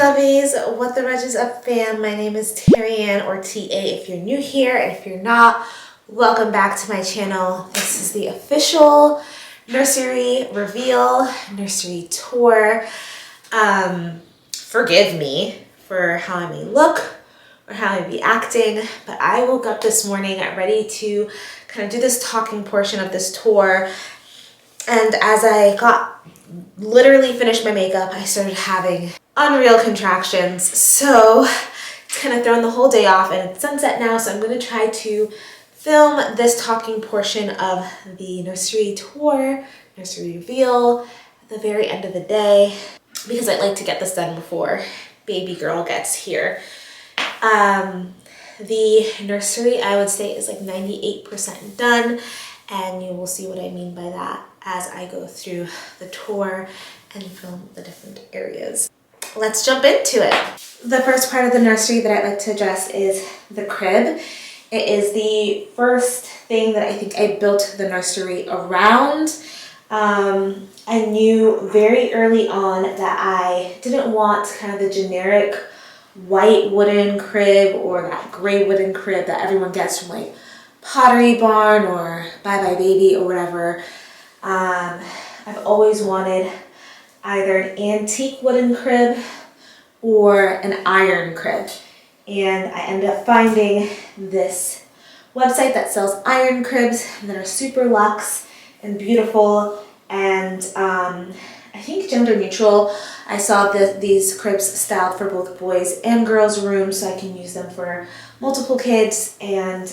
lovies, what the Rudge is up fam. My name is Terry Ann, or TA if you're new here, and if you're not, welcome back to my channel. This is the official nursery reveal, nursery tour. Forgive me for how I may look or how I may be acting, but I woke up this morning ready to kind of do this talking portion of this tour, and as I literally finished my makeup, I started having unreal contractions. So it's kind of thrown the whole day off, and it's sunset now, so I'm going to try to film this talking portion of the nursery tour, nursery reveal at the very end of the day, because I'd like to get this done before baby girl gets here. The nursery, I would say, is like 98% done, and you will see what I mean by that as I go through the tour and film the different areas. Let's jump into it. The first part of the nursery that I'd like to address is the crib. It is the first thing that I think I built the nursery around. I knew very early on that I didn't want kind of the generic white wooden crib or that gray wooden crib that everyone gets from like Pottery Barn or Bye Bye Baby or whatever. I've always wanted either an antique wooden crib or an iron crib, and I ended up finding this website that sells iron cribs that are super luxe and beautiful, and I think gender neutral. I saw these cribs styled for both boys and girls rooms, so I can use them for multiple kids, and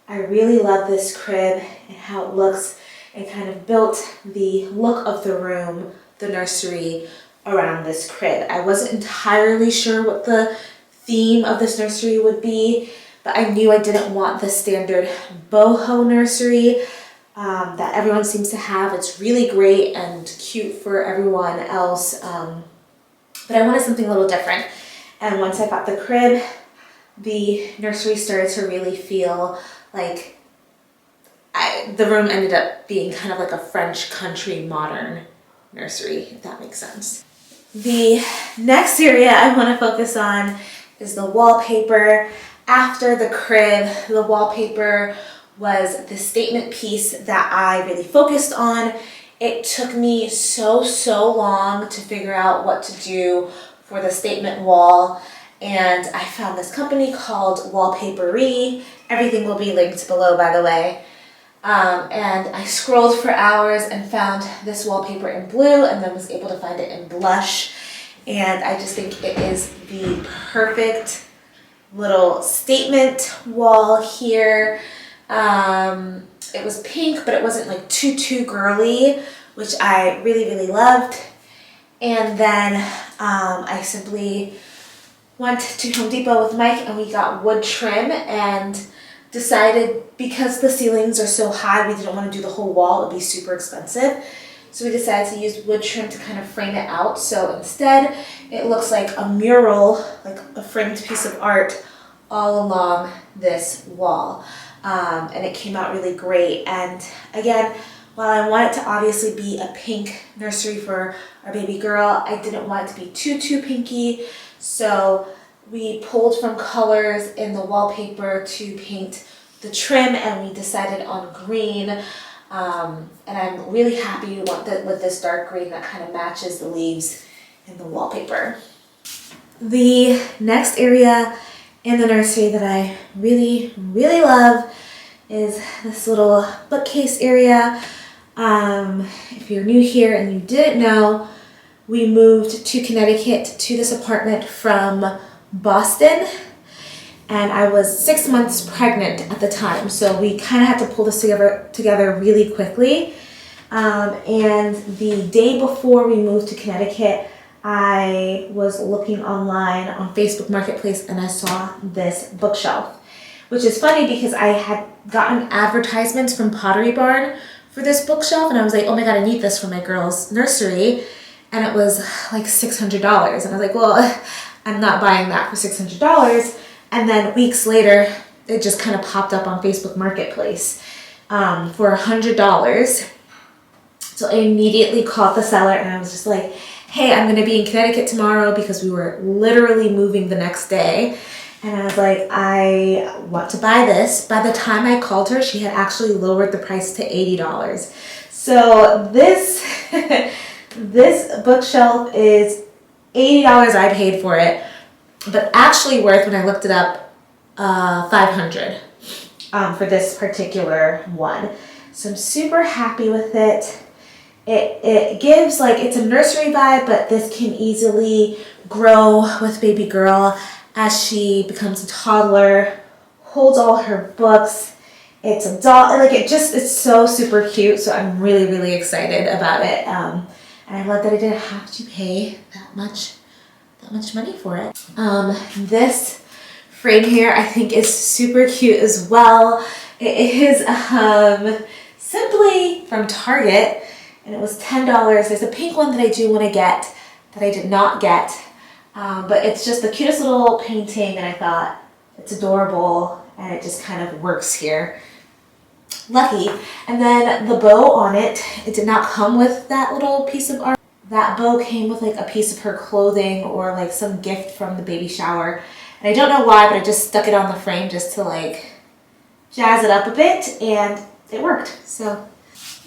I really love this crib and how it looks. It kind of built the look of the room, the nursery, around this crib. I wasn't entirely sure what the theme of this nursery would be, but I knew I didn't want the standard boho nursery that everyone seems to have. It's really great and cute for everyone else, but I wanted something a little different. And once I got the crib, the nursery started to really feel like the room ended up being kind of like a French country modern nursery, if that makes sense. The next area I want to focus on is the wallpaper. After the crib, the wallpaper was the statement piece that I really focused on. It took me so long to figure out what to do for the statement wall, and I found this company called Wallpaper. Everything will be linked below, by the way. And I scrolled for hours and found this wallpaper in blue, and then was able to find it in blush. And I just think it is the perfect little statement wall here. It was pink, but it wasn't like too girly, which I really loved. And then I simply went to Home Depot with Mike, and we got wood trim, and decided because the ceilings are so high, we didn't want to do the whole wall. It would be super expensive. So we decided to use wood trim to kind of frame it out. So instead, it looks like a mural, like a framed piece of art all along this wall. And it came out really great. And again, while I want it to obviously be a pink nursery for our baby girl, I didn't want it to be too pinky. So we pulled from colors in the wallpaper to paint the trim, and we decided on green. And I'm really happy with this dark green that kind of matches the leaves in the wallpaper. The next area in the nursery that I really love is this little bookcase area. If you're new here and you didn't know, we moved to Connecticut to this apartment from Boston, and I was 6 months pregnant at the time, so we kind of had to pull this together really quickly. And the day before we moved to Connecticut, I was looking online on Facebook Marketplace, and I saw this bookshelf, which is funny because I had gotten advertisements from Pottery Barn for this bookshelf, and I was like, oh my god, I need this for my girl's nursery, and it was like $600, and I was like, well, I'm not buying that for $600. And then weeks later, it just kind of popped up on Facebook Marketplace for $100. So I immediately called the seller, and I was just like, hey, I'm gonna be in Connecticut tomorrow because we were literally moving the next day. And I was like, I want to buy this. By the time I called her, she had actually lowered the price to $80. So this, this bookshelf is $80 I paid for it, but actually worth, when I looked it up, $500 for this particular one. So I'm super happy with it. It gives, like, it's a nursery vibe, but this can easily grow with baby girl as she becomes a toddler, holds all her books. It's a doll, like, it's so super cute. So I'm really, really excited about it. And I love that I didn't have to pay that much money for it. This frame here I think is super cute as well. It is simply from Target, and it was $10. There's a pink one that I do want to get that I did not get, but it's just the cutest little painting, and I thought it's adorable and it just kind of works here. Lucky. And then the bow on it, it did not come with that little piece of art. That bow came with like a piece of her clothing or like some gift from the baby shower. And I don't know why, but I just stuck it on the frame just to like jazz it up a bit, and it worked. So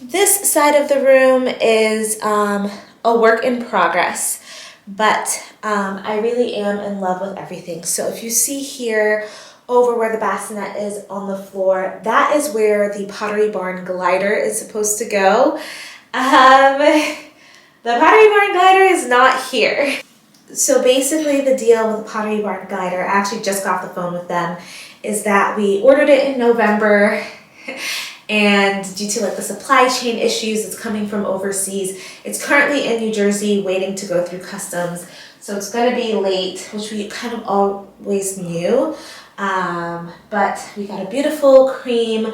this side of the room is a work in progress, but I really am in love with everything. So if you see here over where the bassinet is on the floor, that is where the Pottery Barn glider is supposed to go. The Pottery Barn glider is not here. So basically the deal with the Pottery Barn glider, I actually just got off the phone with them, is that we ordered it in November, and due to like the supply chain issues, it's coming from overseas. It's currently in New Jersey waiting to go through customs. So it's gonna be late, which we kind of always knew. But we got a beautiful cream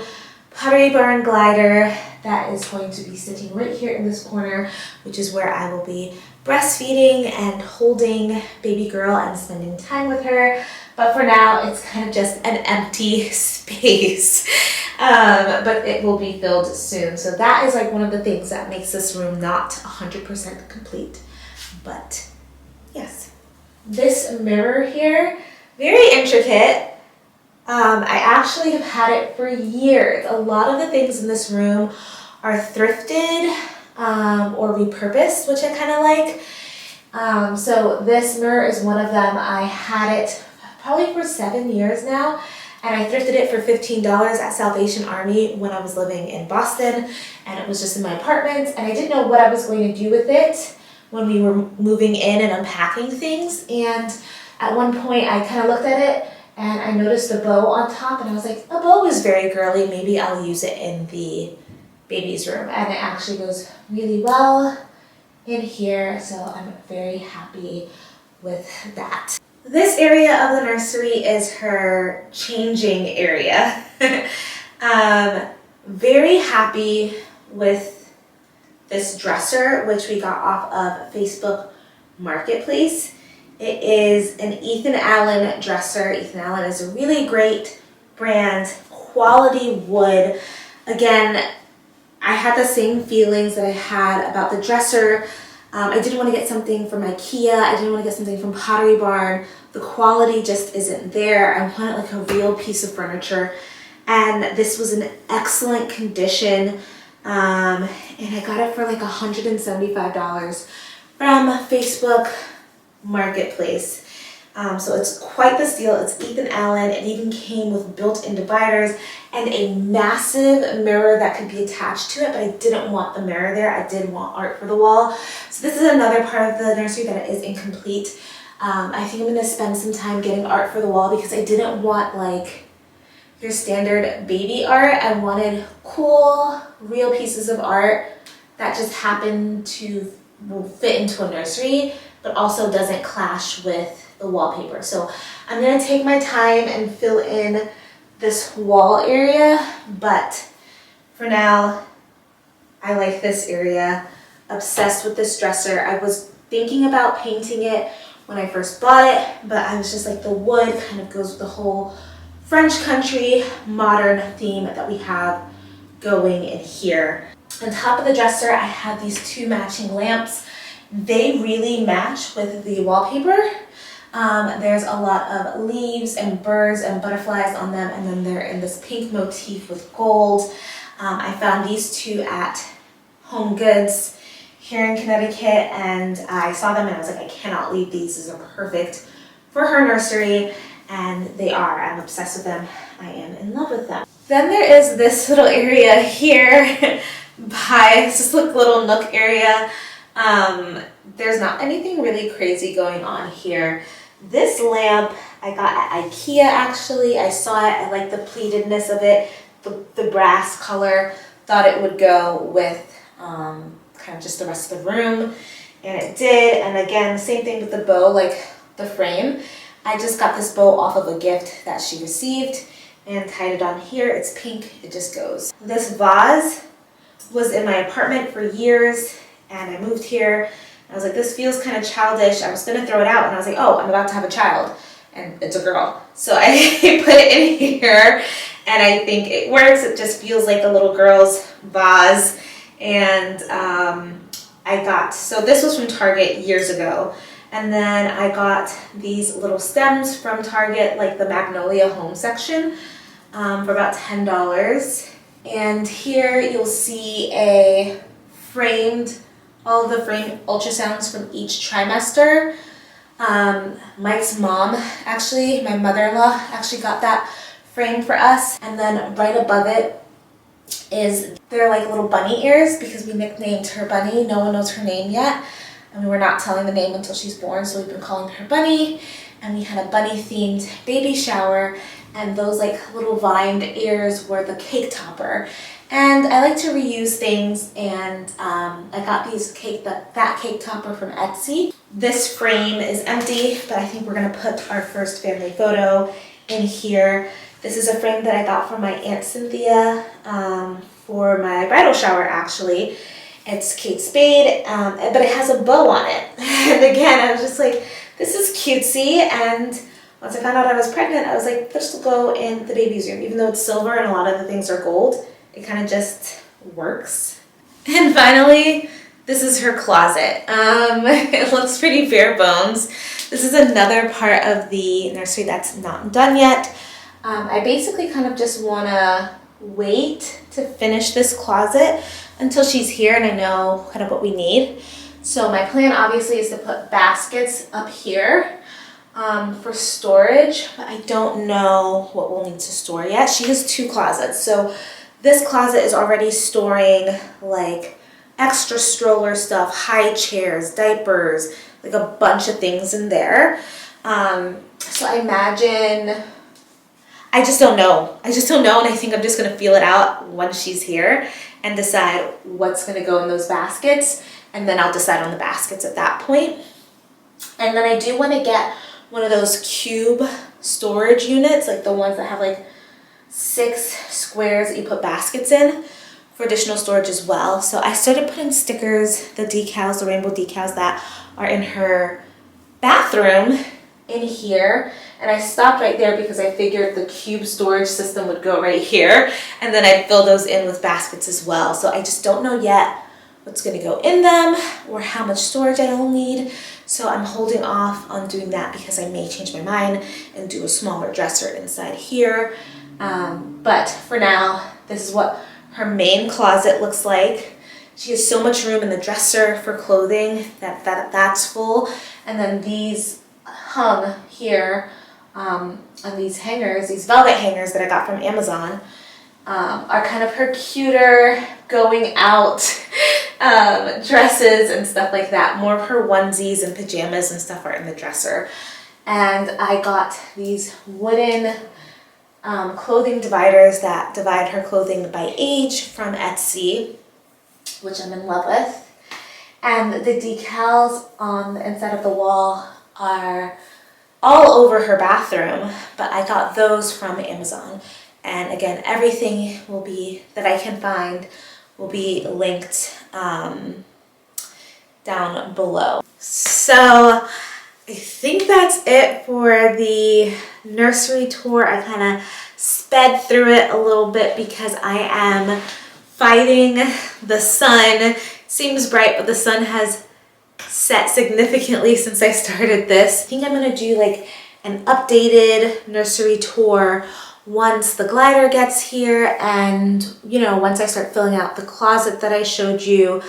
Pottery Barn glider that is going to be sitting right here in this corner, which is where I will be breastfeeding and holding baby girl and spending time with her. But for now, it's kind of just an empty space, but it will be filled soon. So that is like one of the things that makes this room not 100% complete, but yes. This mirror here, very intricate. I actually have had it for years. A lot of the things in this room are thrifted or repurposed, which I kind of like. So this mirror is one of them. I had it probably for 7 years now, and I thrifted it for $15 at Salvation Army when I was living in Boston, and it was just in my apartment, and I didn't know what I was going to do with it when we were moving in and unpacking things. And at one point I kind of looked at it and I noticed the bow on top, and I was like, a bow is very girly, maybe I'll use it in the baby's room. And it actually goes really well in here, so I'm very happy with that. This area of the nursery is her changing area. Very happy with this dresser, which we got off of Facebook Marketplace. It is an Ethan Allen dresser. Ethan Allen is a really great brand, quality wood. Again, I had the same feelings that I had about the dresser. I didn't want to get something from IKEA. I didn't want to get something from Pottery Barn. The quality just isn't there. I wanted like a real piece of furniture. And this was in excellent condition. And I got it for like $175 from Facebook Marketplace. So it's quite the steal. It's Ethan Allen. It even came with built-in dividers and a massive mirror that could be attached to it, but I didn't want the mirror there. I did want art for the wall. So this is another part of the nursery that is incomplete. I think I'm going to spend some time getting art for the wall because I didn't want like your standard baby art. I wanted cool, real pieces of art that just happen to fit into a nursery, but also doesn't clash with the wallpaper. So I'm going to take my time and fill in this wall area, but for now, I like this area. Obsessed with this dresser. I was thinking about painting it when I first bought it, but I was just like, the wood kind of goes with the whole French country modern theme that we have going in here. On top of the dresser, I have these two matching lamps. they really match with the wallpaper. There's a lot of leaves and birds and butterflies on them, and then they're in this pink motif with gold. I found these two at Home Goods here in Connecticut, and I saw them and I was like, I cannot leave these. These are perfect for her nursery, and they are. I'm obsessed with them. I am in love with them. Then there is this little area here by this little nook area. There's not anything really crazy going on here. This lamp I got at IKEA actually. I saw it, I like the pleatedness of it, the brass color. Thought it would go with kind of just the rest of the room, and it did. And again, same thing with the bow, like the frame. I just got this bow off of a gift that she received and tied it on here. It's pink, it just goes. This vase was in my apartment for years, and I moved here. I was like, this feels kind of childish. I was gonna throw it out, and I was like, oh, I'm about to have a child, and it's a girl. So I put it in here, and I think it works. It just feels like a little girl's vase. And so this was from Target years ago. And then I got these little stems from Target, like the Magnolia Home section, for about $10. And here you'll see all of the framed ultrasounds from each trimester. Mike's mom, actually, my mother-in-law, actually got that framed for us. And then right above it they're like little bunny ears, because we nicknamed her Bunny. No one knows her name yet, and we were not telling the name until she's born, so we've been calling her Bunny. And we had a bunny themed baby shower, and those like little vined ears were the cake topper. And I like to reuse things, and I got that cake topper from Etsy. This frame is empty, but I think we're gonna put our first family photo in here. This is a frame that I got from my Aunt Cynthia for my bridal shower, actually. It's Kate Spade, but it has a bow on it. And again, I was just like, this is cutesy. And once I found out I was pregnant, I was like, this will go in the baby's room. Even though it's silver and a lot of the things are gold, it kind of just works. And finally, this is her closet. It looks pretty bare bones. This is another part of the nursery that's not done yet. I basically kind of just want to wait to finish this closet until she's here and I know kind of what we need. So my plan obviously is to put baskets up here for storage, but I don't know what we'll need to store yet. She has two closets. So this closet is already storing like extra stroller stuff, high chairs, diapers, like a bunch of things in there. So I imagine, I just don't know, and I think I'm just going to feel it out once she's here and decide what's going to go in those baskets, and then I'll decide on the baskets at that point. And then I do want to get one of those cube storage units, like the ones that have like 6 squares that you put baskets in, for additional storage as well. So I started putting stickers, the decals, the rainbow decals that are in her bathroom in here. And I stopped right there because I figured the cube storage system would go right here, and then I'd fill those in with baskets as well. So I just don't know yet what's going to go in them or how much storage I'll need. So I'm holding off on doing that because I may change my mind and do a smaller dresser inside here. But for now, this is what her main closet looks like. She has so much room in the dresser for clothing that's full. And then these hung here on these hangers, these velvet hangers that I got from Amazon, are kind of her cuter going out dresses and stuff like that. More of her onesies and pajamas and stuff are in the dresser. And I got these wooden clothing dividers that divide her clothing by age from Etsy, which I'm in love with. And the decals on the inside of the wall are all over her bathroom, but I got those from Amazon. And again, everything that I can find will be linked down below. So I think that's it for the nursery tour. I kind of sped through it a little bit because I am fighting the sun. Seems bright, but the sun has set significantly since I started this. I think I'm gonna do like an updated nursery tour once the glider gets here and, you know, once I start filling out the closet that I showed you.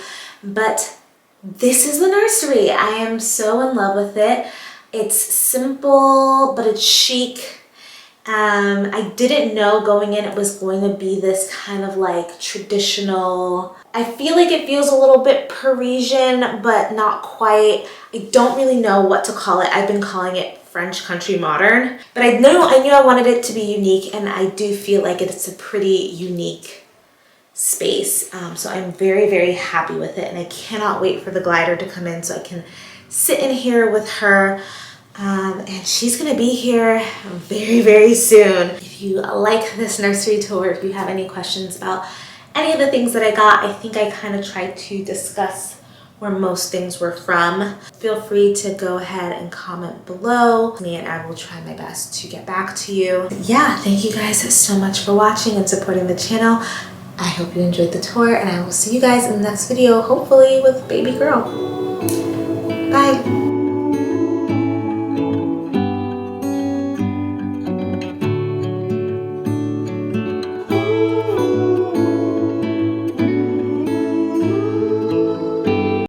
But this is the nursery. I am so in love with it. It's simple, but it's chic. I didn't know going in it was going to be this kind of like traditional, I feel like it feels a little bit Parisian, but not quite. I don't really know what to call it. I've been calling it French country modern, but I knew I wanted it to be unique, and I do feel like it's a pretty unique space. So I'm very, very happy with it, and I cannot wait for the glider to come in so I can sit in here with her. And she's gonna be here very, very soon. If you like this nursery tour, if you have any questions about any of the things that I got, I think I kind of tried to discuss where most things were from. Feel free to go ahead and comment below me and I will try my best to get back to you. Yeah, thank you guys so much for watching and supporting the channel. I hope you enjoyed the tour, and I will see you guys in the next video, hopefully with baby girl.